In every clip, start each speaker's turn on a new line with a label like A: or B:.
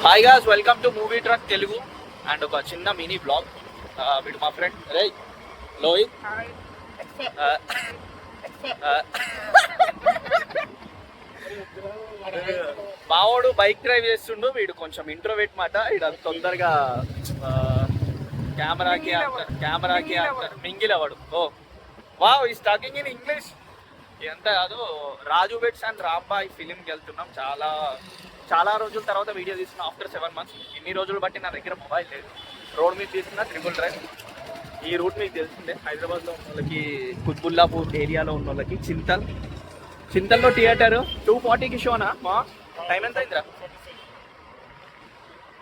A: Hi guys, welcome to movie truck Telugu and ఒక చిన్న mini blog. వీడు మా ఫ్రెండ్ రే లోహిత్. మావాడు బైక్ డ్రైవ్ చేస్తుండు. వీడు కొంచెం ఇంట్రోవర్ట్ మాట. వీడు తొందరగా కెమెరాకి మింగిల్ అవ్వడు. Oh wow, is talking in English. ఎంత కాదు, రాజు బెట్స్ అండ్ రాంబాయ్ ఫిలింకి వెళ్తున్నాం. చాలా రోజుల తర్వాత వీడియో తీస్తున్నాం ఆఫ్టర్ 7 months. ఇన్ని రోజులు బట్టి నా దగ్గర మొబైల్ లేదు. రోడ్ మీద తీసుకున్న ట్రిపుల్ డ్రైవ్. ఈ రూట్ మీకు తెలిసిందే. హైదరాబాద్లో ఉన్న వాళ్ళకి, కుత్బుల్లాపూర్ ఏరియాలో ఉన్న వాళ్ళకి చింతల్లో థియేటర్ 2:40కి షోనా? మా టైం ఎంత అయిందిరా?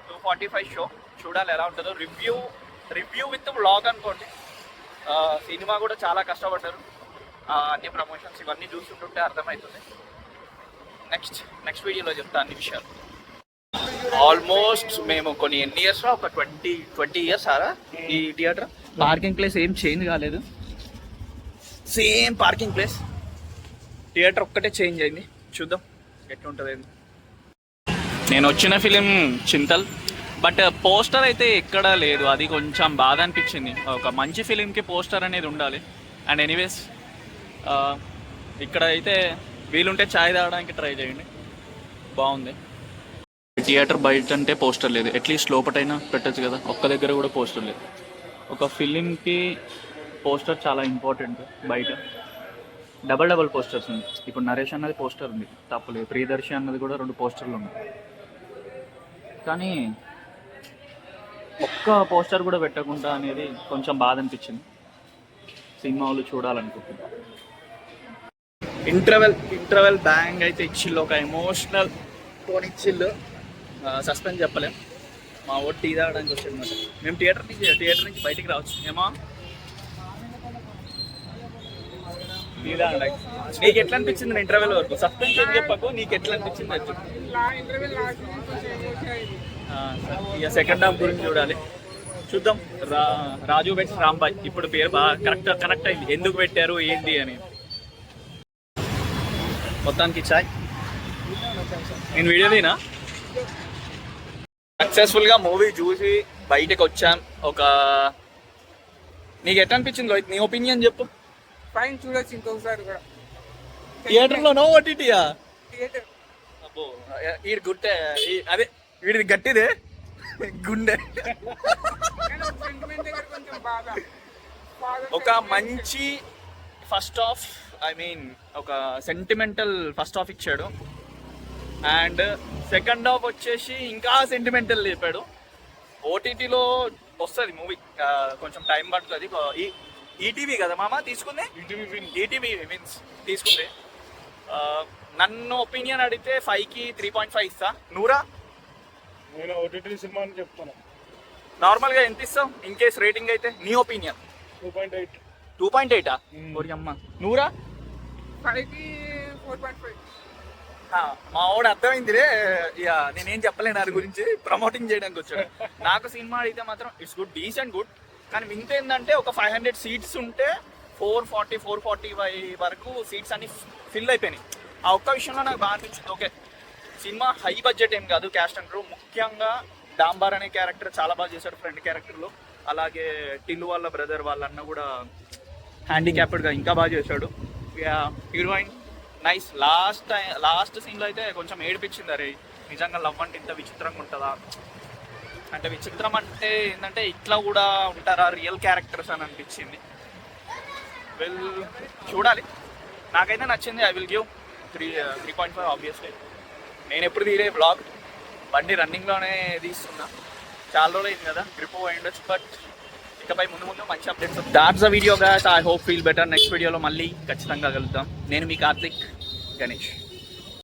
A: 2:45 షో. చూడాలి ఎలా ఉంటుందో. రివ్యూ విత్ వ్లాగ్ అనుకోండి. సినిమా కూడా చాలా కష్టపడ్డారు. అన్ని ప్రమోషన్స్ ఇవన్నీ చూస్తుంటుంటే అర్థమవుతుంది. నెక్స్ట్ వీడియోలో చెప్తా అన్ని విషయాలు. ఆల్మోస్ట్ మేము కొన్ని ఎన్ని ఇయర్స్లో ఒక 20 years ఆరా ఈ థియేటర్. పార్కింగ్ ప్లేస్ ఏం చేంజ్ కాలేదు, సేమ్ పార్కింగ్ ప్లేస్. థియేటర్ ఒక్కటే చేంజ్ అయింది. చూద్దాం ఎట్లుంటుంది. నేను వచ్చిన ఫిలిం చింతల్, బట్ పోస్టర్ అయితే ఎక్కడా లేదు. అది కొంచెం బాధ అనిపించింది. ఒక మంచి ఫిలింకి పోస్టర్ అనేది ఉండాలి. అండ్ ఎనీవేస్ ఇక్కడ అయితే వీలుంటే ఛాయ్ తాగడానికి ట్రై చేయండి, బాగుంది. థియేటర్ బయట అంటే పోస్టర్ లేదు, అట్లీస్ట్ లోపటైనా పెట్టచ్చు కదా. ఒక్క దగ్గర కూడా పోస్టర్ లేదు. ఒక ఫిలింకి పోస్టర్ చాలా ఇంపార్టెంట్. బయట డబల్ పోస్టర్స్ ఉంది. ఇప్పుడు నరేష్ అన్నది పోస్టర్ ఉంది, తప్పలేదు. ప్రియదర్శి అన్నది కూడా 2 పోస్టర్లు ఉన్నాయి. కానీ ఒక్క పోస్టర్ కూడా పెట్టకుండా అనేది కొంచెం బాధ అనిపించింది. సినిమా వాళ్ళు చూడాలనుకుంటున్నాను. ఇంటర్వెల్ బ్యాంగ్ అయితే ఇచ్చిళ్ళు. ఒక ఎమోషనల్ టోన్ ఇచ్చిళ్ళు. సస్పెన్స్ చెప్పలేం. మా ఓటు టీ తాగడానికి వచ్చాడు అనమాట. మేము థియేటర్ నుంచి బయటికి రావచ్చు ఏమో. టీ తాగడానికి నీకు ఎట్లా అనిపించింది ఇంటర్వెల్ వరకు? సస్పెన్స్ ఏం చెప్పకు, నీకు ఎట్లా అనిపించింది? ఇక సెకండ్ హాఫ్ గురించి చూడాలి, చూద్దాం. రాజు బెట్స్ రాంబాయ్ ఇప్పుడు పేరు బాగా కనెక్ట్ అయింది. ఎందుకు పెట్టారు ఏంటి అని. మొత్తానికి చాయ్ నేను వీడియో తీనా. సక్సెస్ఫుల్గా మూవీ చూసి బయటకు వచ్చాను. నీకు ఎట్లా అనిపించింది లోహిత్? నీ ఒపీనియన్ చెప్పు.
B: ఫైన్, చూడొచ్చు ఇంకొకసారి కూడా.
A: థియేటర్లో నో ఓటీటీయా? అబ్బో, వీడి గుట్టే అదే, వీడిది గట్టిదే గుండె. ఒక మంచి ఫస్ట్ హాఫ్, ఒక సెంటిమెంటల్ ఫస్ట్ హాఫ్ ఇచ్చాడు. అండ్ సెకండ్ హాఫ్ వచ్చేసి ఇంకా సెంటిమెంటల్ చెప్పాడు. ఓటీటీలో వస్తుంది మూవీ, కొంచెం టైం పడుతుంది. ఈటీవీ కదా మామ తీసుకుంది, ఈటీవీ విన్స్ తీసుకుంది. నన్ను ఒపీనియన్ అడిగితే 5కి 3.5 ఇస్తా. నూరా?
B: నేను ఓటీటీ సినిమా అని చెప్తాను.
A: నార్మల్గా ఎంత ఇస్తావు ఇన్ కేస్ రేటింగ్ అయితే? నీ ఒపీనియన్
B: 2.8.
A: 2.8 ఓరి అమ్మ. నూరా?
B: 5కి 4.5.
A: మా వాడు అర్థమైంది రే. ఇక నేనేం చెప్పలేను దాని గురించి, ప్రమోటింగ్ చేయడానికి వచ్చాడు. నాకు సినిమా అడిగితే మాత్రం ఇట్స్ గుడ్, డీసెంట్ గుడ్. కానీ వింత ఏంటంటే ఒక 500 సీట్స్ ఉంటే 440 వరకు సీట్స్ అన్ని ఫిల్ అయిపోయినాయి. ఆ ఒక్క విషయంలో నాకు బాగా అనిపించింది. ఓకే, సినిమా హై బడ్జెట్ ఏం కాదు. క్యాస్ట్ అంటారు, ముఖ్యంగా డాంబార్ అనే క్యారెక్టర్ చాలా బాగా చేశాడు, ఫ్రెండ్ క్యారెక్టర్లో. అలాగే టిల్లు వాళ్ళ బ్రదర్ వాళ్ళ అన్న కూడా హ్యాండిక్యాప్డ్గా ఇంకా బాగా చేశాడు. Heroine nice. లాస్ట్ సీన్లో అయితే కొంచెం ఏడిపించింది. అరే నిజంగా లవ్ అంటే ఇంత విచిత్రంగా ఉంటుందా? అంటే విచిత్రం అంటే ఏంటంటే ఇట్లా కూడా ఉంటారా రియల్ క్యారెక్టర్స్ అని అనిపించింది. చూడాలి. నాకైతే నచ్చింది. I will give 3.5 obviously. నేను ఎప్పుడు తీరే బ్లాగ్ బండి రన్నింగ్లోనే తీస్తున్నా. చాలా రోజులు అయింది కదా, గ్రిప్ పోయి ఉండొచ్చు. బట్ ఇకపై ముందు మంచి updates. That's the video guys. I hope feel better. Next వీడియోలో మళ్ళీ ఖచ్చితంగా కలుద్దాం. నేను మీ కార్తిక్ గణేష్.